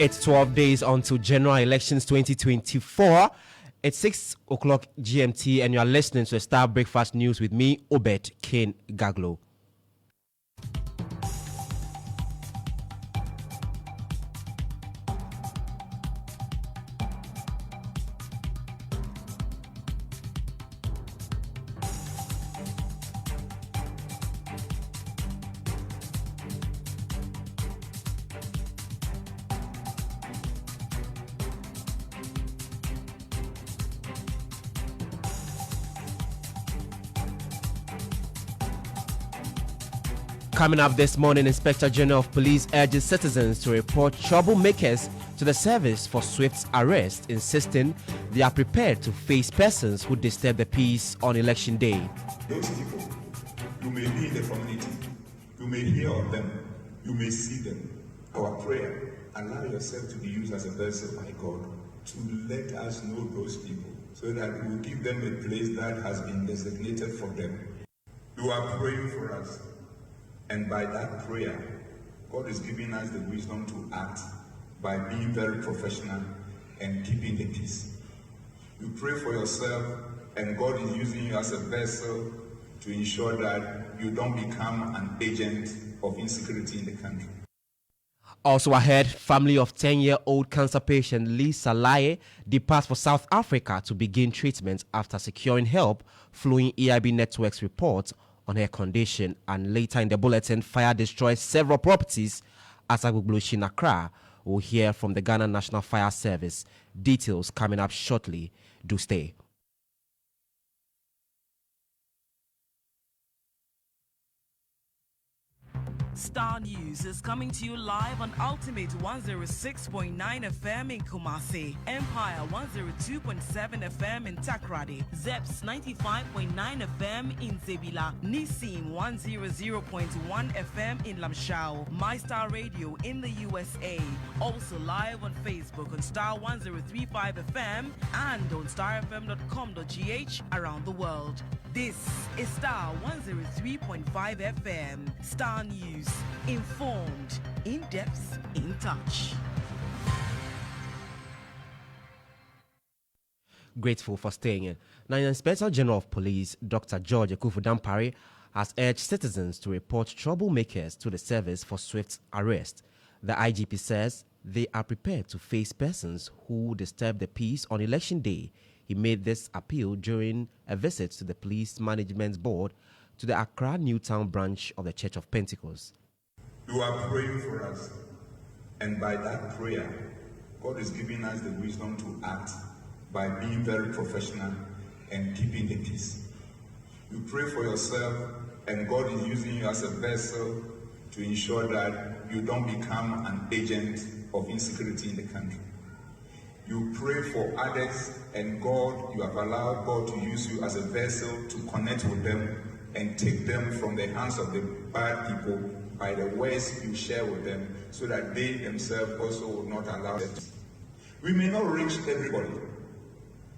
It's 12 days until general elections 2024. It's 6 o'clock GMT, and you are listening to Starr Breakfast News with me, Obed Gaglo. Coming up this morning, Inspector General of Police urges citizens to report troublemakers to the service for swift arrest, insisting they are prepared to face persons who disturb the peace on election day. Those people, you may be in the community, you may hear of them, you may see them. Our prayer, allow yourself to be used as a vessel by God to let us know those people so that we will give them a place that has been designated for them. You are praying for us. And by that prayer, God is giving us the wisdom to act by being very professional and keeping the peace. You pray for yourself, and God is using you as a vessel to ensure that you don't become an agent of insecurity in the country. Also ahead, family of 10-year-old cancer patient Lisa Laye departs for South Africa to begin treatment after securing help, flowing EIB Network's report on her condition. And later in the bulletin, fire destroys several properties at Gaglo in Accra. We'll hear from the Ghana National Fire Service. Details coming up shortly. Do stay. Starr News is coming to you live on Ultimate 106.9 FM in Kumasi, Empire 102.7 FM in Takrady, Zeps 95.9 FM in Zebila, Nissim 100.1 FM in Lamshao, My Star Radio in the USA, also live on Facebook on Starr 103.5 FM and on starfm.com.gh around the world. This is Starr 103.5 FM. Starr News. Informed, in depth, in touch. Grateful for staying in. Now, the Inspector General of Police, Dr. George Ekufu-Dampare, has urged citizens to report troublemakers to the service for swift arrest. The IGP says they are prepared to face persons who disturb the peace on election day. He made this appeal during a visit to the Police Management Board to the Accra Newtown branch of the Church of Pentecost. You are praying for us, and by that prayer, God is giving us the wisdom to act by being very professional and keeping the peace. You pray for yourself, and God is using you as a vessel to ensure that you don't become an agent of insecurity in the country. You pray for others, and God, you have allowed God to use you as a vessel to connect with them and take them from the hands of the bad people by the words you share with them, so that they themselves also will not allow it. We may not reach everybody.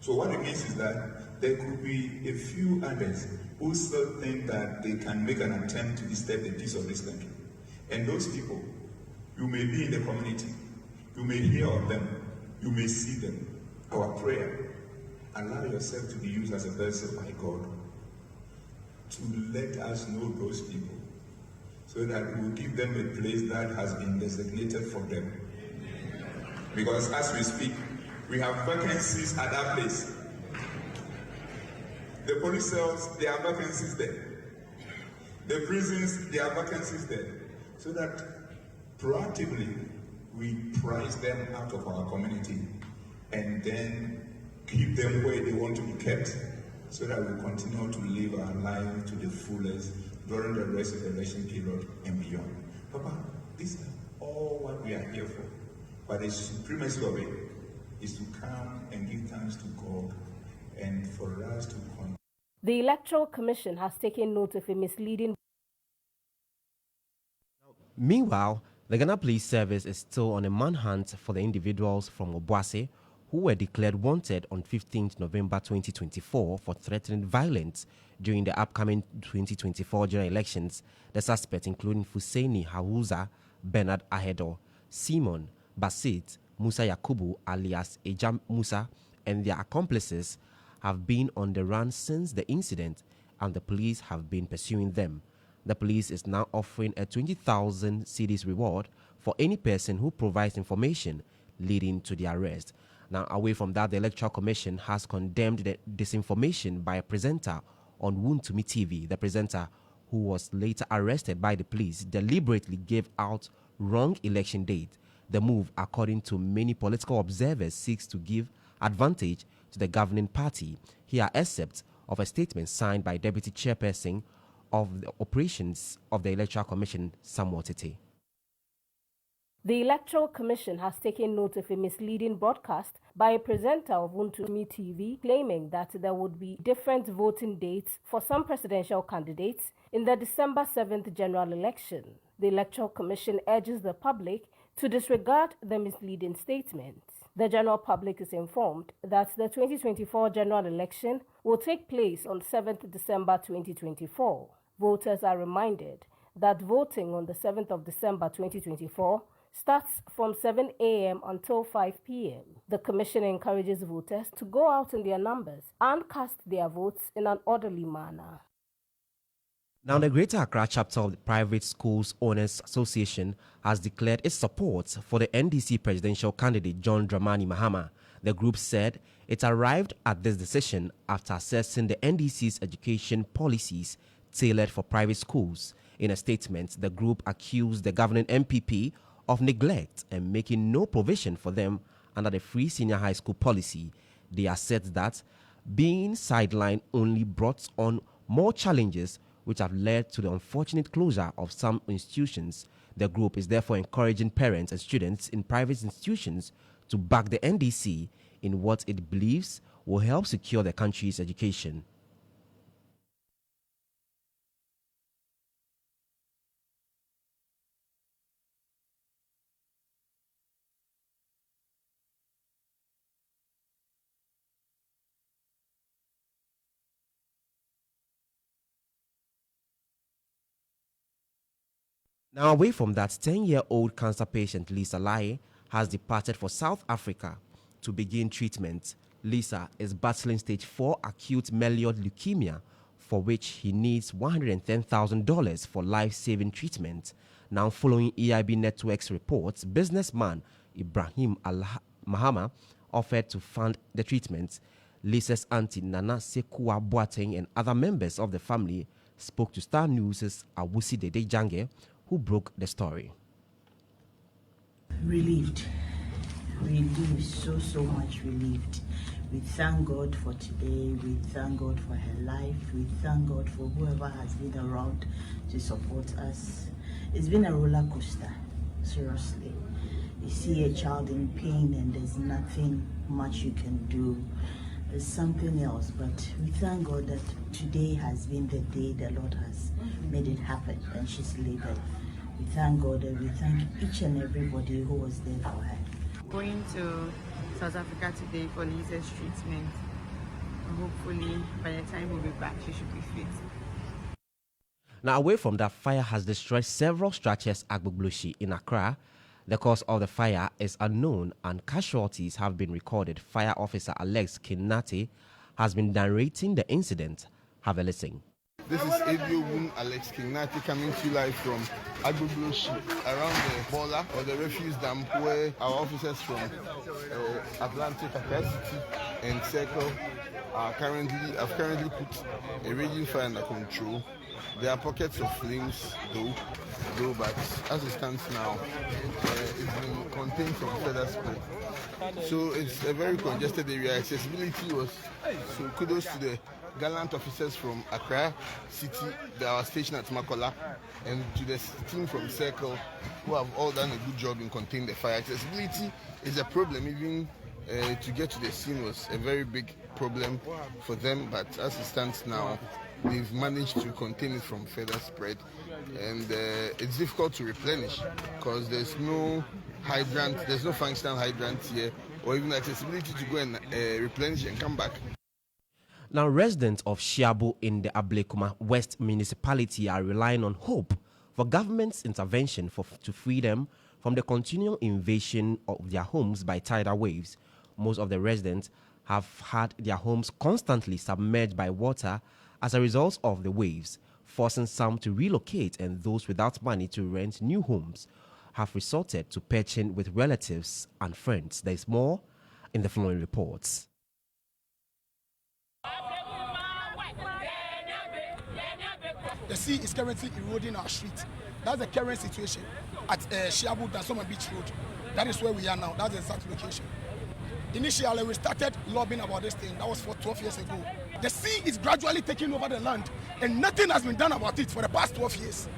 So what it means is that there could be a few others who still think that they can make an attempt to disturb the peace of this country. And those people, you may be in the community, you may hear of them, you may see them. Our prayer, allow yourself to be used as a vessel by God to let us know those people, so that we will give them a place that has been designated for them. Because as we speak, we have vacancies at that place. The police cells, there are vacancies there. The prisons, there are vacancies there. So that proactively, we prize them out of our community and then keep them where they want to be kept, so that we continue to live our life to the fullest during the rest of the election period and beyond. Papa, this is all what we are here for. But the supremacy of it is to come and give thanks to God and for us to continue. The Electoral Commission has taken note of a misleading. Meanwhile, the Ghana Police Service is still on a manhunt for the individuals from Obuasi who were declared wanted on 15th November 2024 for threatening violence during the upcoming 2024 general elections. The suspects, including Fuseini Hawuza, Bernard Ahedo, Simon Basit, Musa Yakubu alias Ejam Musa, and their accomplices have been on the run since the incident, and the police have been pursuing them. The police is now offering a 20,000 cedis reward for any person who provides information leading to the arrest. Now, away from that, the Electoral Commission has condemned the disinformation by a presenter on Wuntumi TV. The presenter, who was later arrested by the police, deliberately gave out wrong election date. The move, according to many political observers, seeks to give advantage to the governing party. Here are excerpts of a statement signed by Deputy Chairperson of the Operations of the Electoral Commission, Samuel Tete. The Electoral Commission has taken note of a misleading broadcast by a presenter of Wuntumi TV claiming that there would be different voting dates for some presidential candidates in the December 7th general election. The Electoral Commission urges the public to disregard the misleading statement. The general public is informed that the 2024 general election will take place on 7th December 2024. Voters are reminded that voting on the 7th of December 2024 starts from 7 a.m. until 5 p.m. The Commission encourages voters to go out in their numbers and cast their votes in an orderly manner. Now, the Greater Accra chapter of the Private Schools Owners Association has declared its support for the NDC presidential candidate John Dramani Mahama. The group said it arrived at this decision after assessing the NDC's education policies tailored for private schools. In a statement, the group accused the governing MPP of neglect and making no provision for them under the free senior high school policy. They assert that being sidelined only brought on more challenges, which have led to the unfortunate closure of some institutions. The group is therefore encouraging parents and students in private institutions to back the NDC in what it believes will help secure the country's education. Now, away from that, 10-year-old cancer patient Lisa Lai has departed for South Africa to begin treatment. Lisa is battling stage 4 acute myeloid leukemia, for which he needs $110,000 for life-saving treatment. Now, following EIB Network's reports, businessman Ibrahim Mahama offered to fund the treatment. Lisa's auntie Nana Sekua Boateng and other members of the family spoke to Star News' Awusi Dede Jange, who broke the story. Relieved, so much relieved. We thank God for today, we thank God for her life, we thank God for whoever has been around to support us. It's been a roller coaster, seriously. You see a child in pain and there's nothing much you can do. There's something else, but we thank God that today has been the day the Lord has made it happen and she's labeled. We thank God and we thank each and everybody who was there for her. Going to South Africa today for Lisa's treatment. Hopefully by the time we'll be back, she should be fit. Now, away from that, fire has destroyed several structures at Gbugbloshy in Accra. The cause of the fire is unknown and casualties have been recorded. Fire officer Alex Kinati has been narrating the incident. Have a listen. This is Abiobun Alex Kinati coming to you live from Agbogboshi around the border or the refuse dump where our officers from Atlantic Capacity and Circle have currently put a raging fire under control. There are pockets of flames though, but as it stands now, it's been contained from further spread. So it's a very congested area. Accessibility was, so kudos to the gallant officers from Accra City, our station at Makola, and to the team from Circle, who have all done a good job in containing the fire. Accessibility is a problem. Even to get to the scene was a very big problem for them, but as it stands now, they've managed to contain it from further spread, and it's difficult to replenish because there's no hydrant, there's no functional hydrant here, or even accessibility to go and replenish and come back. Now, residents of Shiabu in the Ablekuma West municipality are relying on hope for government's intervention to free them from the continual invasion of their homes by tidal waves. Most of the residents have had their homes constantly submerged by water as a result of the waves, forcing some to relocate, and those without money to rent new homes have resorted to pitching with relatives and friends. There is more in the following reports. The sea is currently eroding our street. That's the current situation at Shiabu Dansoma Beach Road. That is where we are now. That's the exact location. Initially, we started lobbying about this thing. That was for 12 years ago. The sea is gradually taking over the land, and nothing has been done about it for the past 12 years.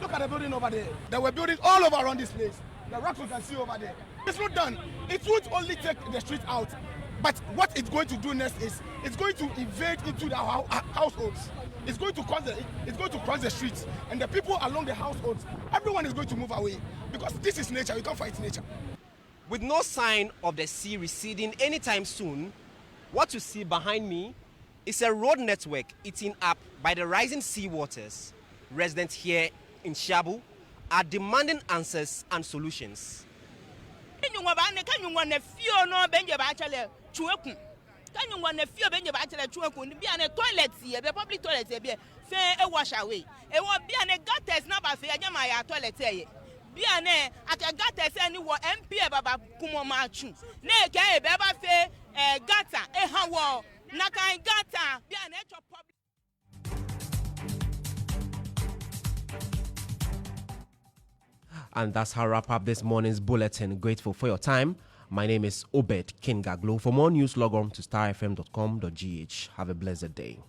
Look at the building over there. There were buildings all over around this place. The rocks you can see over there. It's not done. It won't only take the street out, but what it's going to do next is it's going to invade into the households. It's going to cross the streets, and the people along the households, everyone is going to move away, because this is nature. You can't fight nature. With no sign of the sea receding anytime soon, what you see behind me is a road network eaten up by the rising sea waters. Residents here in Shabu are demanding answers and solutions. Can you want a few bench bachelor children be on a toilet here, the public toilet here, fair a wash away. It won't be an a gutters number for Yamaya toilet here. Be an air at a gutters anyone MP Baba Kumo Machu. Nay, gay, Baba fair, a gutter, a hawa, Naka gutter, be an edge of public. And that's how I wrap up this morning's bulletin. Grateful for your time. My name is Obed Gaglo. For more news, log on to starfm.com.gh. Have a blessed day.